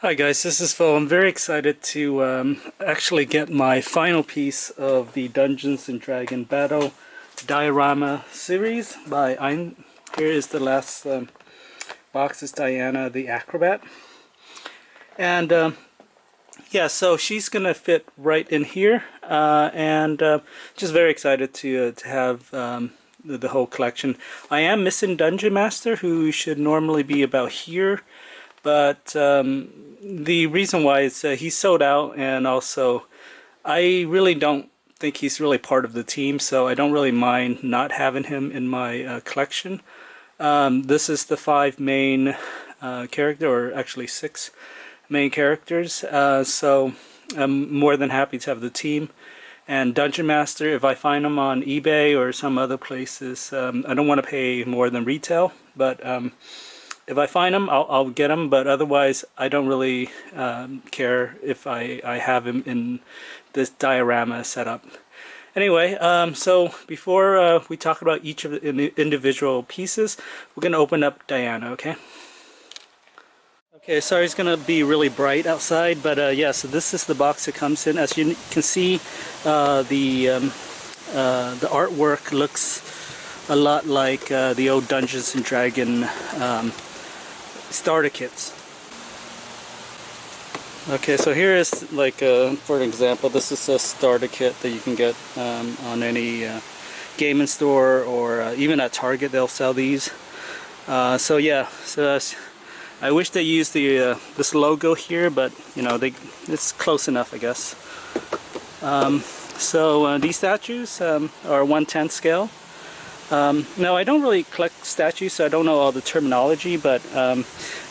Hi guys, this is Phil. I'm very excited to actually get my final piece of the Dungeons and Dragon Battle Diorama series by Ein. Here is the last box. Is Diana the Acrobat, and yeah, so she's gonna fit right in here, and just very excited to have the whole collection. I am missing Dungeon Master, who should normally be about here. But the reason why is he's sold out, and also I really don't think he's really part of the team, so I don't really mind not having him in my collection. This is the 5 main character, or actually 6 main characters, so I'm more than happy to have the team. And Dungeon Master, if I find him on eBay or some other places, I don't want to pay more than retail, but if I find him, I'll get him, but otherwise I don't really care if I have him in this diorama setup. Anyway, so before we talk about each of the individual pieces, we're going to open up Diana, okay? Okay, sorry it's going to be really bright outside, but yeah, so this is the box it comes in. As you can see, the artwork looks a lot like the old Dungeons and Dragon starter kits. Okay, so here is like for example, this is a starter kit that you can get on any gaming store, or even at Target they'll sell these. So yeah, so I wish they used the this logo here, but you know, it's close enough, I guess. So these statues are 1/10 scale. Now I don't really collect statues, so I don't know all the terminology, but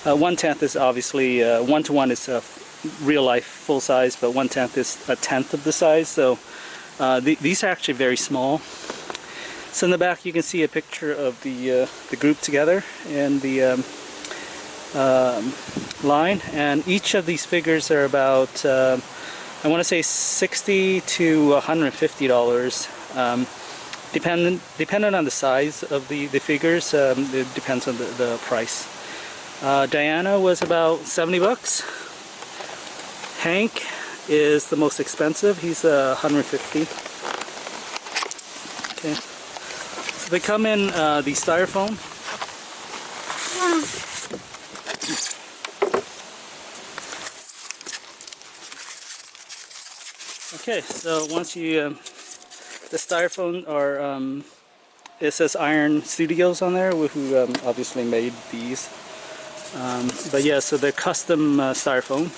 1/10 is obviously 1:1 is real life full size, but 1/10 is 1/10 of the size. So these are actually very small. So in the back you can see a picture of the group together and the line, and each of these figures are about I want to say $60 to $150. Dependent on the size of the figures, it depends on the price. Diana was about 70 bucks. Hank is the most expensive. He's 150. Okay. So they come in the styrofoam. Okay, so once you the styrofoam are, it says Iron Studios on there, who obviously made these. But yeah, so they're custom styrofoam.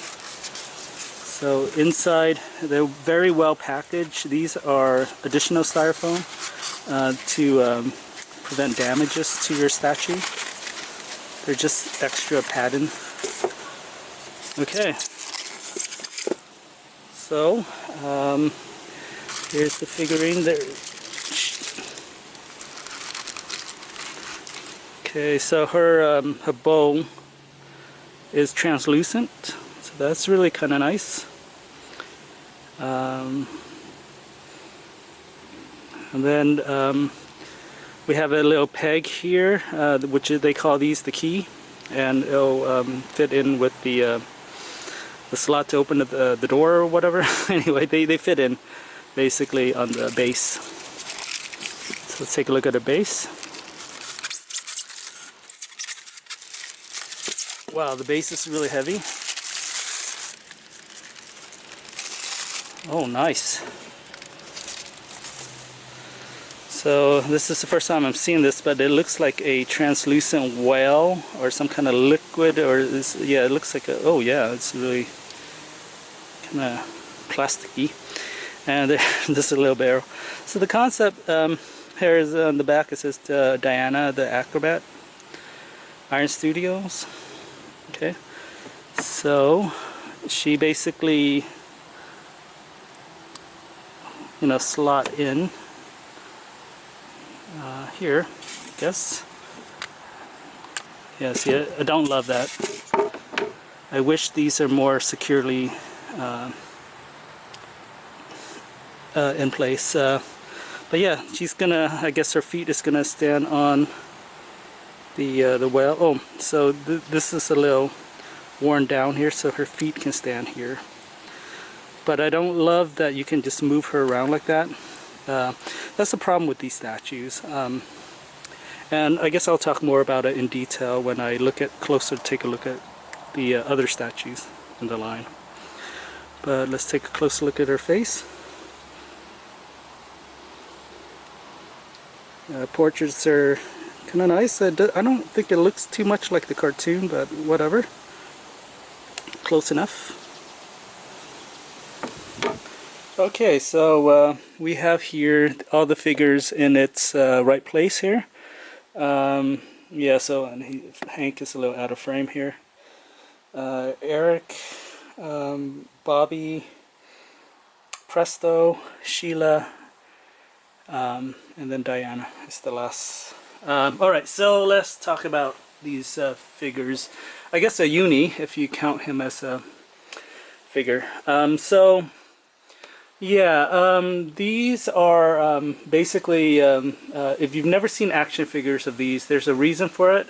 So inside, they're very well packaged. These are additional styrofoam to prevent damages to your statue. They're just extra padding. Okay. So, here's the figurine there. Okay, so her bow is translucent, so that's really kind of nice. And then we have a little peg here, which they call these the key, and it'll fit in with the slot to open the door or whatever. Anyway, they fit in basically on the base. So let's take a look at the base. Wow, the base is really heavy. Oh, nice. So this is the first time I'm seeing this, but it looks like a translucent whale or some kind of liquid, or yeah, it looks like a, oh yeah, it's really kind of plasticky. And this is a little barrel. So the concept here is on the back, it says Diana the Acrobat, Iron Studios. Okay, so she basically, you know, slot in here, I guess. Yeah, see, I don't love that. I wish these are more securely in place. But yeah, she's gonna, I guess her feet is gonna stand on the whale. Oh, so this is a little worn down here so her feet can stand here. But I don't love that you can just move her around like that. That's the problem with these statues. And I guess I'll talk more about it in detail when I take a look at the other statues in the line. But let's take a closer look at her face. Portraits are kind of nice. I don't think it looks too much like the cartoon, but whatever. Close enough. Okay, so we have here all the figures in its right place here. Yeah, so Hank is a little out of frame here. Eric, Bobby, Presto, Sheila, and then Diana is the last. Alright, so let's talk about these figures. I guess a uni, if you count him as a figure. These are basically, if you've never seen action figures of these, there's a reason for it.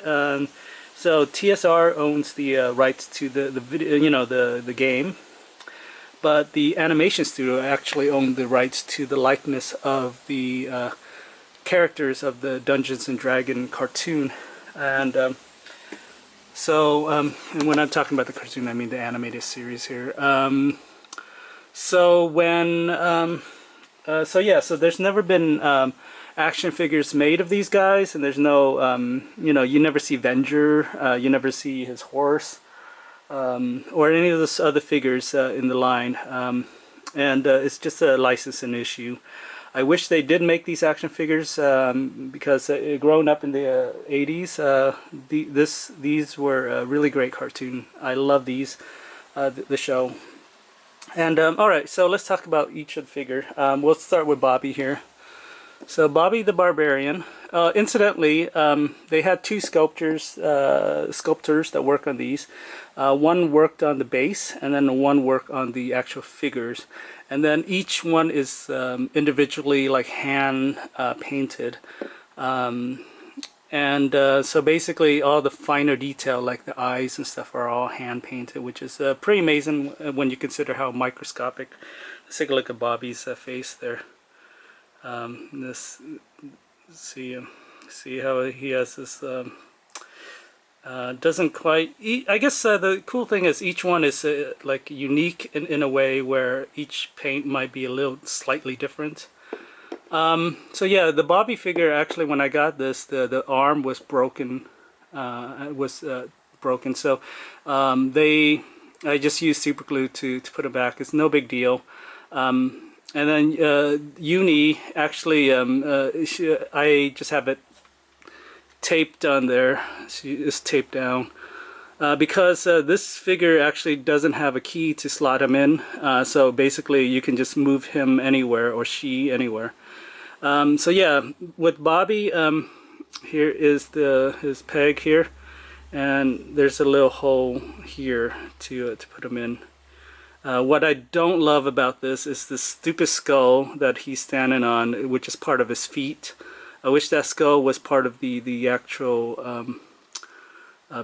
So TSR owns the rights to the video, the game, but the animation studio actually owned the rights to the likeness of the characters of the Dungeons and Dragons cartoon, and and when I'm talking about the cartoon, I mean the animated series here. So there's never been action figures made of these guys, and there's no, you never see Venger, you never see his horse, or any of those other figures in the line, and it's just a licensing issue. I wish they did make these action figures because growing up in the 80s, these were a really great cartoon. I love these, the show. And alright, so let's talk about each of the figure. We'll start with Bobby here. So Bobby the Barbarian. Incidentally, they had two sculptors that work on these. One worked on the base, and then one worked on the actual figures. And then each one is individually like hand painted. So basically all the finer detail like the eyes and stuff are all hand painted, which is pretty amazing when you consider how microscopic. Let's take a look at Bobby's face there. See how he has this doesn't quite I guess the cool thing is each one is like unique in a way where each paint might be a little slightly different. So yeah, the Bobby figure, actually when I got this, the arm was broken, so I just used super glue to put it back. It's no big deal. And then Uni, actually I just have it taped on there. She is taped down. Because this figure actually doesn't have a key to slot him in, so basically you can just move him anywhere, or she anywhere. So yeah, with Bobby, here is his peg here, and there's a little hole here to put him in. What I don't love about this is the stupid skull that he's standing on, which is part of his feet. I wish that skull was part of the actual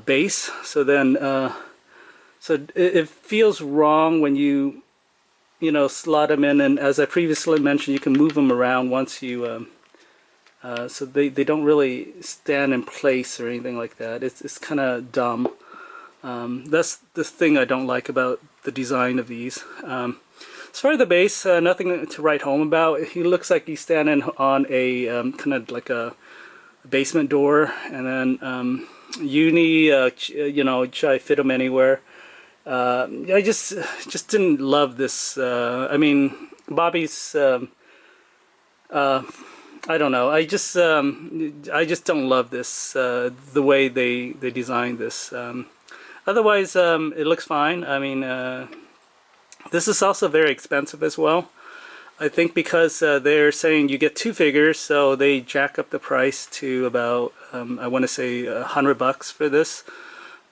base. So then, it feels wrong when you slot them in, and as I previously mentioned, you can move them around once you so they don't really stand in place or anything like that. It's kind of dumb. That's the thing I don't like about the design of these. As far as the base, nothing to write home about. He looks like he's standing on a kind of like a basement door, and then Uni, try to fit him anywhere. I just didn't love this. I mean, Bobby's. I don't know. I just don't love this. The way they designed this. Otherwise, it looks fine. I mean, this is also very expensive as well. I think because they're saying you get two figures, so they jack up the price to about I want to say $100 for this.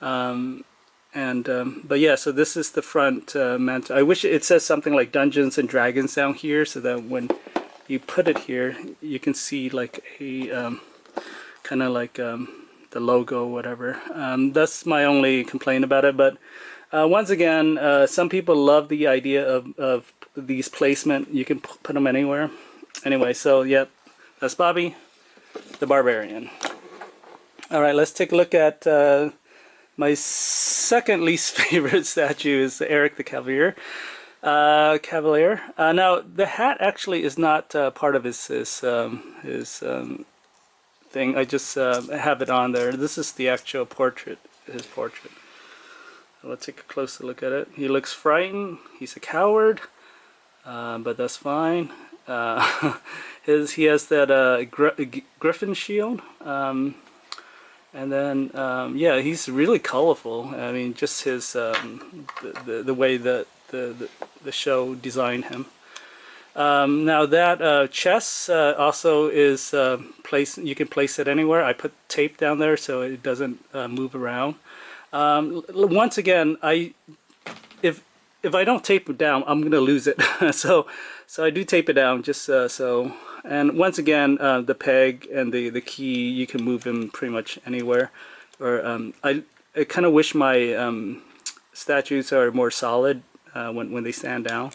But yeah, so this is the front mantle. I wish it says something like Dungeons and Dragons down here, so that when you put it here, you can see like a kind of like the logo, whatever. That's my only complaint about it. But Once again, some people love the idea of these placement. You can put them anywhere. Anyway, so yep, that's Bobby, the Barbarian. All right, let's take a look at my second least favorite statue is Eric the Cavalier. Now the hat actually is not part of his thing. I just have it on there. This is the actual portrait, his portrait. Let's take a closer look at it. He looks frightened. He's a coward, but that's fine. He has that griffin shield, and then yeah, he's really colorful. I mean, just his the way that the show designed him. Now that chest also is placed. You can place it anywhere. I put tape down there so it doesn't move around. Once again, if I don't tape it down, I'm gonna lose it. so I do tape it down just so. And once again, the peg and the key, you can move them pretty much anywhere. Or I kind of wish my statues are more solid when they stand down,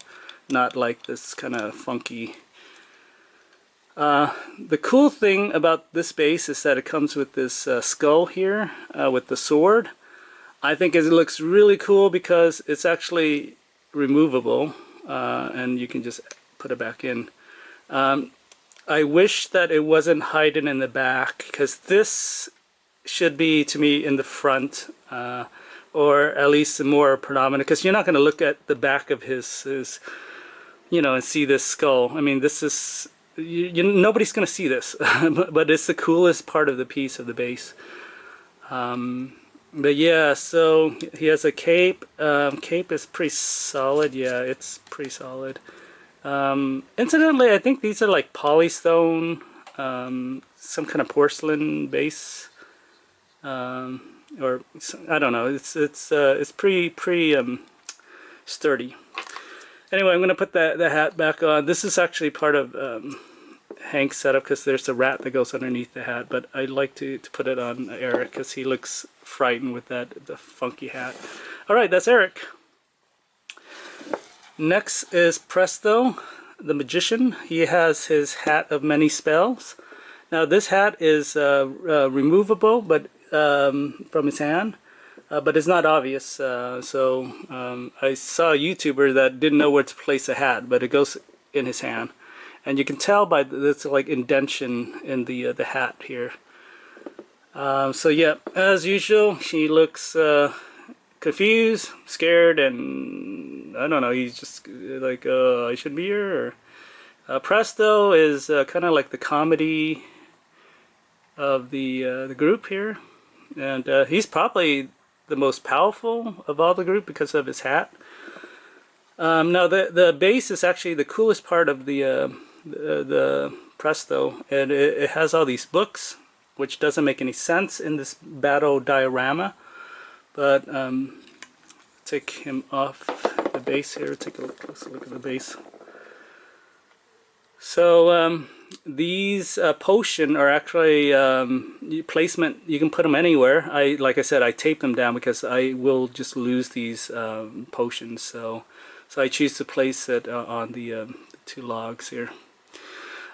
not like this kind of funky. The cool thing about this base is that it comes with this skull here with the sword. I think it looks really cool because it's actually removable and you can just put it back in. I wish that it wasn't hidden in the back, because this should be, to me, in the front or at least more predominant, because you're not going to look at the back of his you know, and see this skull. I mean, this is nobody's going to see this, but it's the coolest part of the piece of the base. But yeah, so he has a cape. Cape is pretty solid. Yeah, it's pretty solid. Incidentally, I think these are like polystone, some kind of porcelain base, or I don't know. It's pretty sturdy. Anyway, I'm gonna put the hat back on. This is actually part of Hank's setup because there's a rat that goes underneath the hat. But I like to put it on Eric because he looks frightened with the funky hat. All right, that's Eric. Next is Presto, the magician. He has his hat of many spells. Now this hat is removable, but from his hand, but it's not obvious. So I saw a YouTuber that didn't know where to place a hat, but it goes in his hand, and you can tell by this like indentation in the hat here. So yeah, as usual, he looks confused, scared, and I don't know, he's just like, I should be here. Or, Presto is kind of like the comedy of the group here, and he's probably the most powerful of all the group because of his hat. Now the base is actually the coolest part of the Presto, and it has all these books, which doesn't make any sense in this battle diorama. But take him off the base here. Take a closer look at the base. So these potion are actually placement. You can put them anywhere. Like I said, I tape them down because I will just lose these potions. So I choose to place it on the two logs here.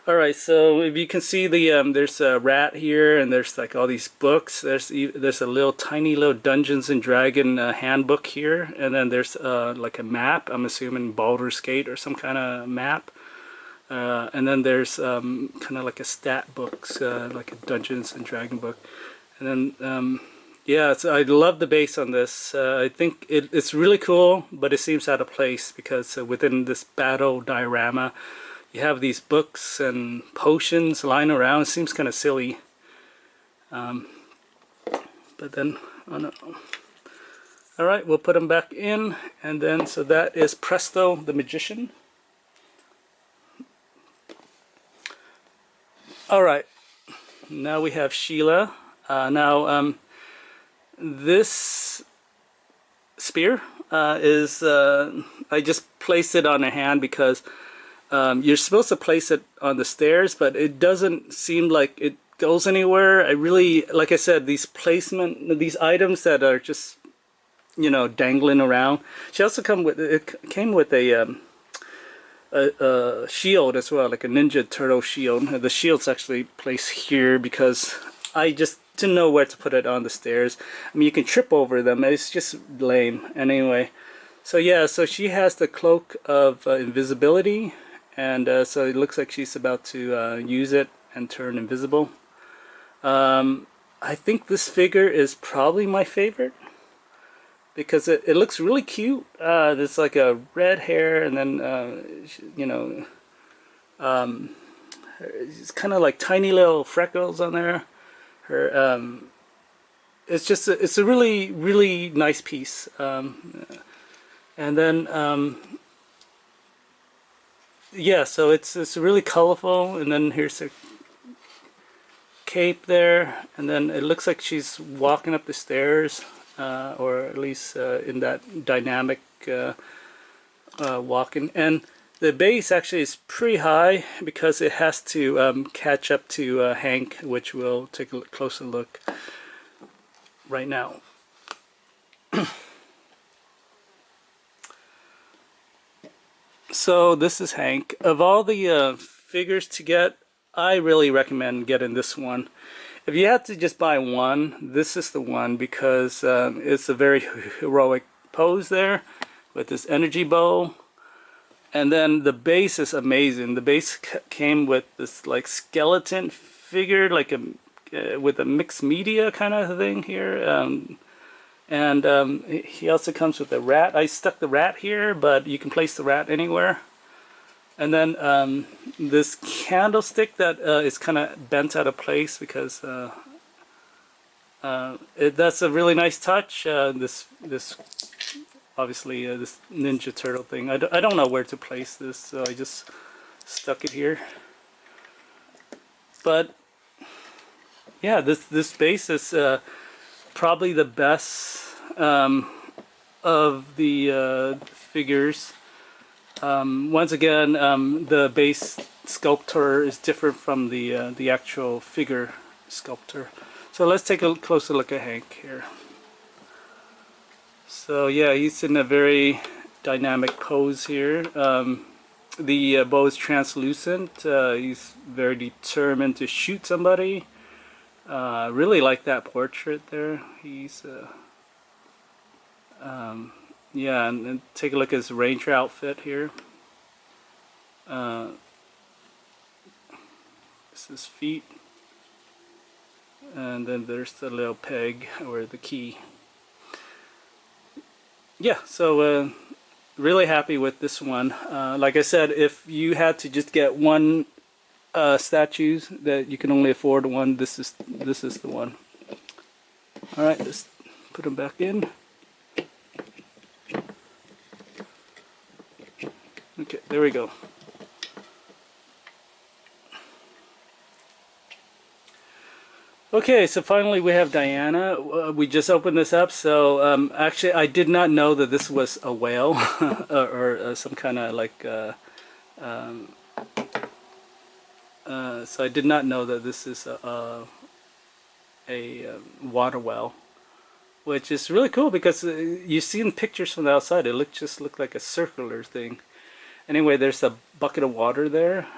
Alright, so if you can see there's a rat here, and there's like all these books. There's a little tiny little Dungeons and Dragon handbook here, and then there's like a map. I'm assuming Baldur's Gate or some kind of map. And then there's kind of like a stat books, like a Dungeons and Dragon book. And then yeah, so I love the base on this. I think it's really cool, but it seems out of place because within this battle diorama, you have these books and potions lying around. It seems kind of silly. But then, oh no. Alright, we'll put them back in. And then, so that is Presto the Magician. Alright, now we have Sheila. This spear is, I just placed it on her hand because you're supposed to place it on the stairs, but it doesn't seem like it goes anywhere. I really, like I said, these items that are just you know, dangling around. She also came with a shield as well, like a Ninja Turtle shield. The shield's actually placed here because I just didn't know where to put it on the stairs. I mean, you can trip over them. It's just lame. Anyway, so yeah, so she has the cloak of invisibility, and so it looks like she's about to use it and turn invisible. I think this figure is probably my favorite because it looks really cute. There's like a red hair, and then you know, it's kind of like tiny little freckles on there. Her it's just it's a really nice piece. And then yeah, so it's really colorful. And then here's her cape there, and then it looks like she's walking up the stairs, or at least in that dynamic walking. And the base actually is pretty high because it has to catch up to Hank, which we'll take a closer look right now. So this is Hank. Of all the figures to get, I really recommend getting this one. If you had to just buy one, this is the one because it's a very heroic pose there with this energy bow. And then the base is amazing. The base came with this like skeleton figure, like with a mixed media kind of thing here. And he also comes with a rat. I stuck the rat here, but you can place the rat anywhere. And then this candlestick that is kind of bent out of place because that's a really nice touch. This obviously this Ninja Turtle thing. I don't know where to place this, so I just stuck it here. But yeah, this base is probably the best of the figures. Once again, the base sculptor is different from the actual figure sculptor. So let's take a closer look at Hank here. So yeah, he's in a very dynamic pose here. The bow is translucent. He's very determined to shoot somebody. Really like that portrait there. He's yeah, and take a look at his ranger outfit here. This is his feet, and then there's the little peg or the key. Yeah, so really happy with this one. Like I said, if you had to just get one statues that you can only afford one, this is the one. All right, let's put them back in. Okay, there we go. Okay, so finally we have Diana. We just opened this up, so actually I did not know that this was a whale or some kind of like so I did not know that this is a water well, which is really cool because you see in pictures from the outside it just looked like a circular thing. Anyway, there's a bucket of water there,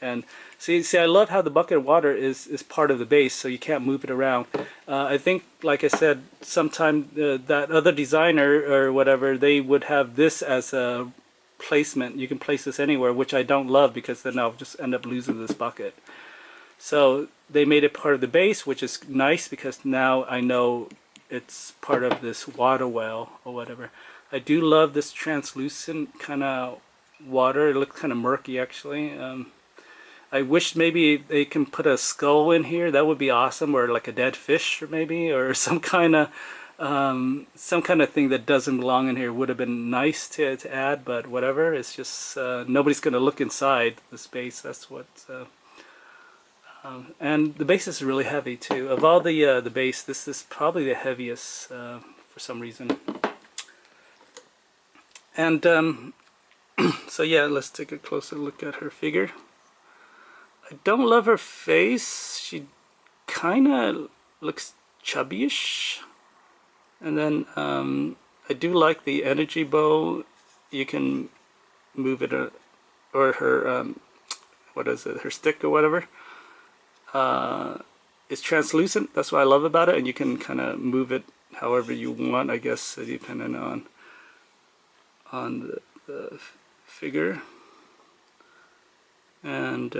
and see, I love how the bucket of water is part of the base, so you can't move it around. I think, like I said, sometime that other designer or whatever, they would have this as a placement. You can place this anywhere, which I don't love because then I'll just end up losing this bucket. So they made it part of the base, which is nice because now I know it's part of this water well or whatever. I do love this translucent kind of water. It looks kind of murky actually. I wish maybe they can put a skull in here. That would be awesome, or like a dead fish, or maybe, or some kind of thing that doesn't belong in here would have been nice to add. But whatever. It's just nobody's gonna look inside the space. That's what. And the base is really heavy too. Of all the base, this is probably the heaviest for some reason. And so yeah, let's take a closer look at her figure. I don't love her face. She kind of looks chubbyish. And then I do like the energy bow. You can move it, or her, what is it, her stick or whatever. It's translucent, that's what I love about it, and you can kind of move it however you want, I guess, depending on the figure. And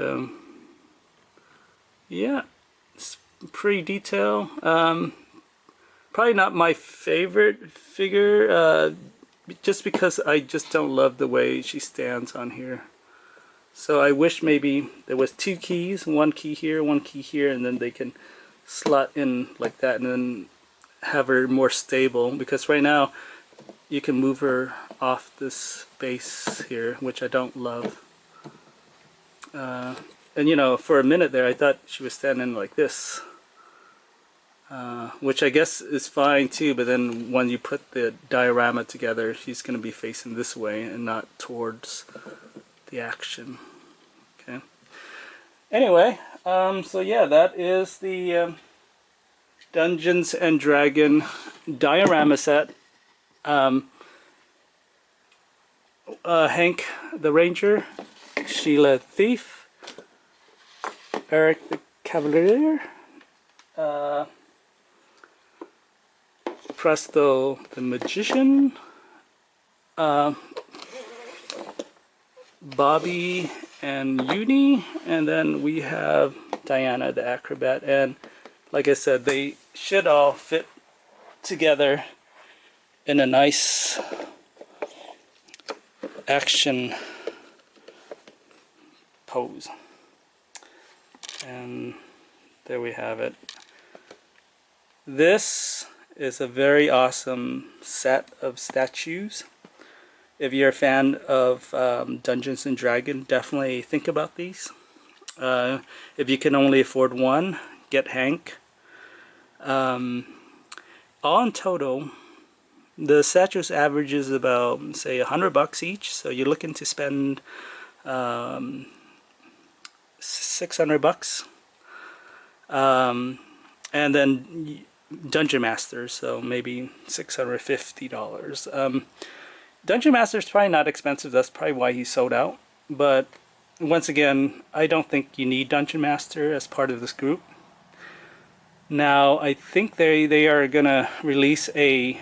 yeah, it's pretty detailed. Probably not my favorite figure, just because I just don't love the way she stands on here. So I wish maybe there was 2 keys, 1 key here, 1 key here, and then they can slot in like that and then have her more stable, because right now you can move her off this base here, which I don't love. And you know, for a minute there I thought she was standing like this, which I guess is fine too, but then when you put the diorama together, she's going to be facing this way and not towards the action. Okay. Anyway, so yeah, that is the Dungeons and Dragon diorama set. Hank the Ranger, Sheila Thief, Eric the Cavalier, Presto the Magician, Bobby and Uni, and then we have Diana the Acrobat. And like I said, they should all fit together in a nice action pose. And there we have it. This is a very awesome set of statues. If you're a fan of Dungeons and Dragons, definitely think about these. If you can only afford one, get Hank. All in total, the statues averages about, say, $100 each. So you're looking to spend $600. And then Dungeon Master, so maybe $650. Dungeon Master is probably not expensive. That's probably why he sold out. But once again, I don't think you need Dungeon Master as part of this group. Now, I think they are gonna release a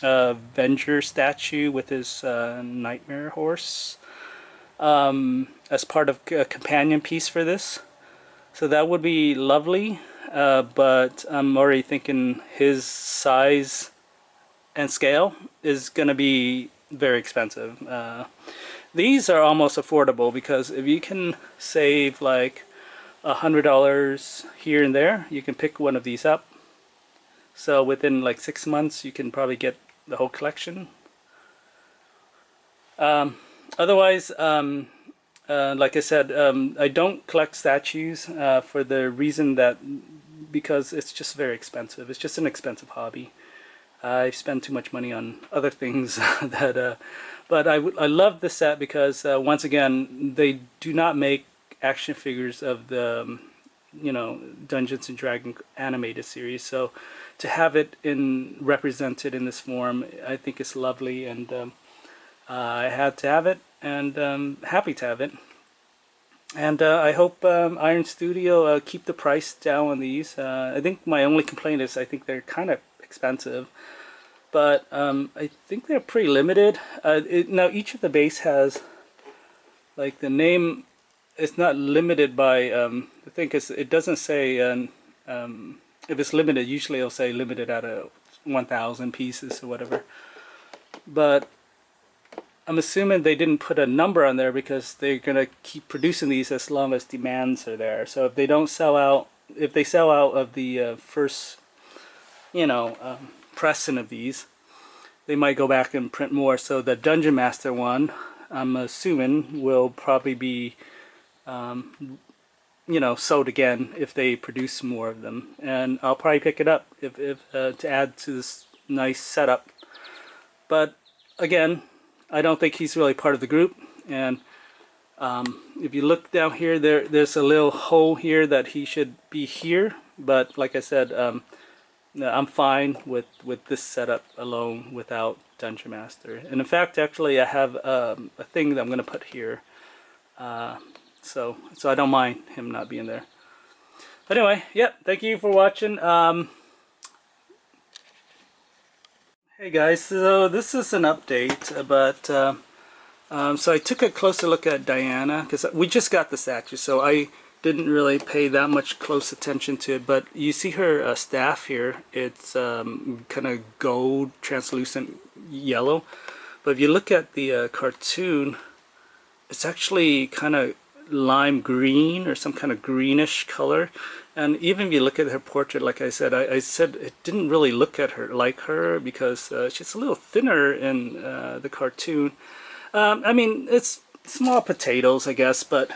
Avenger statue with his Nightmare horse as part of a companion piece for this. So that would be lovely. But I'm already thinking his size and scale is going to be very expensive. These are almost affordable, because if you can save like $100 here and there, you can pick one of these up. So within like 6 months you can probably get the whole collection. Otherwise, like I said, I don't collect statues for the reason that because it's just very expensive. It's just an expensive hobby. I spend too much money on other things that but I love this set because once again, they do not make action figures of the you know, Dungeons and Dragons animated series, so to have it represented in this form, I think is lovely, and I had to have it, and happy to have it. And I hope Iron Studio keep the price down on these. I think my only complaint is I think they're kind of expensive, but I think they're pretty limited. Now each of the base has like the name. It's not limited by the thing, because it doesn't say if it's limited. Usually it'll say limited at 1,000 pieces or whatever, but I'm assuming they didn't put a number on there because they're gonna keep producing these as long as demands are there. So if they don't sell out, if they sell out of the first, you know, pressing of these, they might go back and print more. So the Dungeon Master one, I'm assuming, will probably be, you know, sold again if they produce more of them, and I'll probably pick it up if to add to this nice setup. But again, I don't think he's really part of the group, and if you look down here, there's a little hole here that he should be here, but like I said, no, I'm fine with this setup alone without Dungeon Master. And in fact, actually, I have a thing that I'm going to put here, so I don't mind him not being there. But anyway, yep. Thank you for watching. Hey guys, so this is an update, but so I took a closer look at Diana because we just got the statue, so I didn't really pay that much close attention to it. But you see her staff here; it's kind of gold, translucent yellow. But if you look at the cartoon, it's actually kind of lime green or some kind of greenish color. And even if you look at her portrait, like I said, I said it didn't really look at her like her because she's a little thinner in the cartoon. I mean, it's small potatoes, I guess, but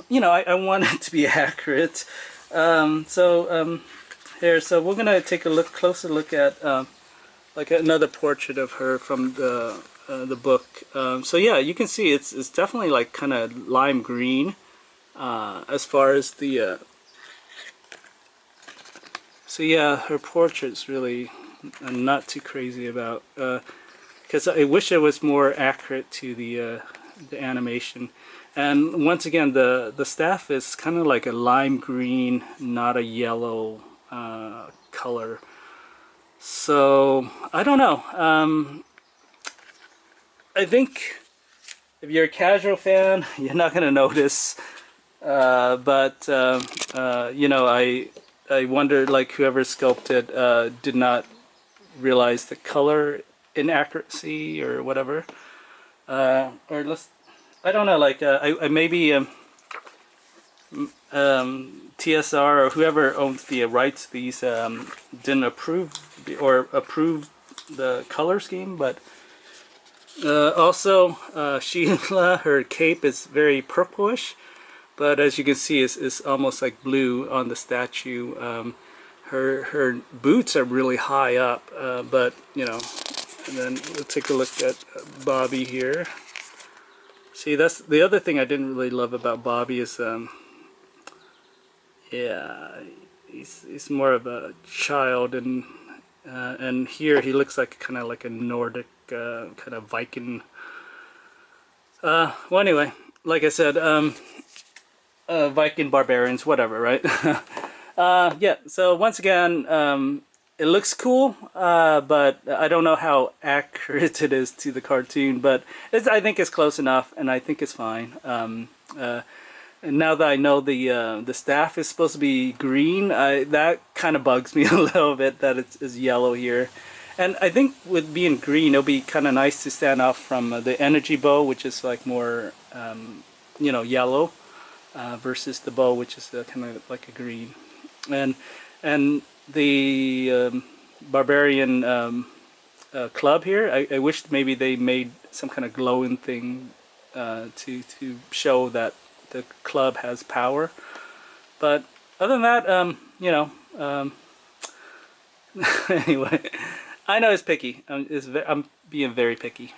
you know, I want it to be accurate. Here, so we're gonna take a closer look at like another portrait of her from the book. So yeah, you can see it's definitely like kind of lime green as far as the. So yeah, her portrait's really I'm not too crazy about because I wish it was more accurate to the animation. And once again, the staff is kind of like a lime green, not a yellow color. So I don't know. I think if you're a casual fan, you're not gonna notice. But you know, I wonder, like whoever sculpted did not realize the color inaccuracy or whatever, or let's. I don't know, like I maybe TSR or whoever owns the rights to these didn't approve the color scheme, but also Sheila, her cape is very purplish, but as you can see it's almost like blue on the statue. Her boots are really high up, but you know, and then we'll take a look at Bobby here. See, that's the other thing I didn't really love about Bobby is, yeah, he's more of a child, and here he looks like kind of like a Nordic kind of Viking. Well, anyway, like I said, Viking barbarians, whatever, right? Yeah. So once again, it looks cool, but I don't know how accurate it is to the cartoon, but I think it's close enough, and I think it's fine. And now that I know the staff is supposed to be green, that kind of bugs me a little bit that it's yellow here. And I think with being green, it'll be kind of nice to stand off from the energy bow, which is like more, you know, yellow, versus the bow, which is kind of like a green. And the Barbarian club here, I wish maybe they made some kind of glowing thing to show that the club has power. But other than that, you know, anyway, I know it's picky. I'm being very picky.